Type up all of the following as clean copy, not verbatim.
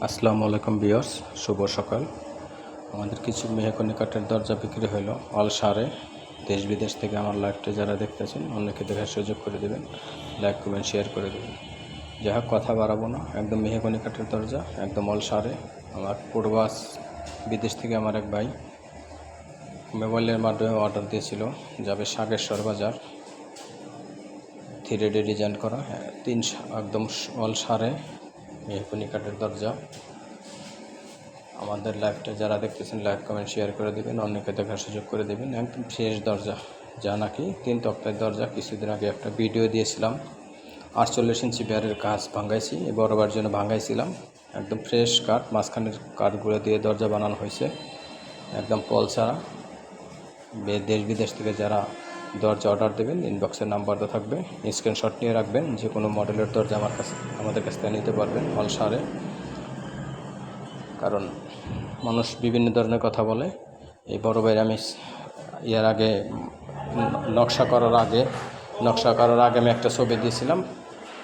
আসসালামু আলাইকুম ভিউয়ার্স, শুভ সকাল। আমাদের কিছু মেহগনি কাঠের দরজা বিক্রি হলো অল সারে। দেশ বিদেশ থেকে আমার লাইভটা যারা দেখতেছেন অন্যকে দেখার সুযোগ করে দেবেন, লাইক কমেন্ট শেয়ার করে দেবেন। যাই হোক, কথা বাড়াবো না, একদম মেহগনি কাঠের দরজা, একদম অল সারে। আমার পূর্বাস বিদেশ থেকে আমার এক ভাই মোবাইলের মাধ্যমে অর্ডার দিয়েছিল, যাবে সাগেশ্বর বাজার। 3D ডিজাইন করা, একদম অল সারে মেহগনি কাঠের দরজা। আমাদের লাইভটা যারা দেখতেছেন লাইক কমেন্ট শেয়ার করে দেবেন, অন্যকে দেখার সুযোগ করে দেবেন। একদম ফ্রেশ দরজা, যা নাকি 3 তক্তার দরজা। কিছুদিন আগে একটা ভিডিও দিয়েছিলাম, 48 ইঞ্চি বেয়ারের কাজ ভাঙাইছি, বরাবর জন্য ভাঙাইছিলাম। একদম ফ্রেশ কাঠ, মাঝখানের কাঠগুলো দিয়ে দরজা বানানো হয়েছে, একদম পল ছাড়া। দেশ বিদেশ থেকে যারা দরজা অর্ডার দেবেন, ইনবক্সের নাম্বার তো থাকবে, স্ক্রিনশট নিয়ে রাখবেন। যে কোনো মডেলের দরজা আমাদের কাছ থেকে নিতে পারবেন অল সারে। কারণ মানুষ বিভিন্ন ধরনের কথা বলে। এই বড় ভাইয়ের আমি এর আগে নকশা করার আগে আমি একটা ছবি দিয়েছিলাম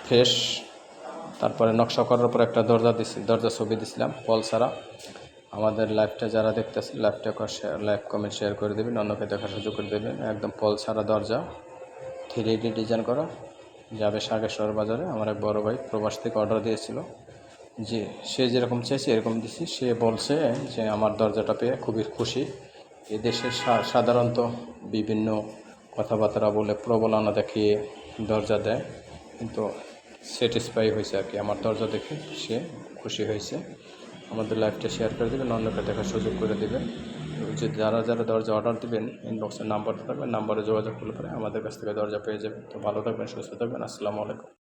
ফ্রেশ। তারপরে নকশা করার পর একটা দরজা ছবি দিয়েছিলাম পল ছাড়া। আমাদের লাইভটা যারা দেখতেছে লাইভ কমেন্ট শেয়ার করে দেবেন, অন্যকে দেখার সুযোগ করে দেবেন। একদম পল ছাড়া দরজা, 3D ডিজাইন করা, যাবে সাগেশ্বর বাজারে। আমার এক বড় ভাই প্রবাস থেকে অর্ডার দিয়েছিল, যে সে যেরকম চাইছে এরকম দিছি। সে বলছে যে আমার দরজাটা পেয়ে খুবই খুশি। এদেশে সাধারণত বিভিন্ন কথাবার্তা বলে প্রবলনা দেখিয়ে দরজা দেয়, কিন্তু স্যাটিসফাই হয়েছে আর কি। আমার দরজা দেখে সে খুশি হয়েছে। আমাদের লাইভটা শেয়ার করে দেবেন, অন্যকে দেখার সুযোগ করে দেবেন। যে যারা দরজা অর্ডার দেবেন, ইনবক্সের নাম্বার থাকবে, নাম্বারে যোগাযোগ করলে পরে আমাদের কাছ থেকে দরজা পেয়ে যাবেন। তো ভালো থাকবেন, সুস্থ থাকবেন। আসসালামু আলাইকুম।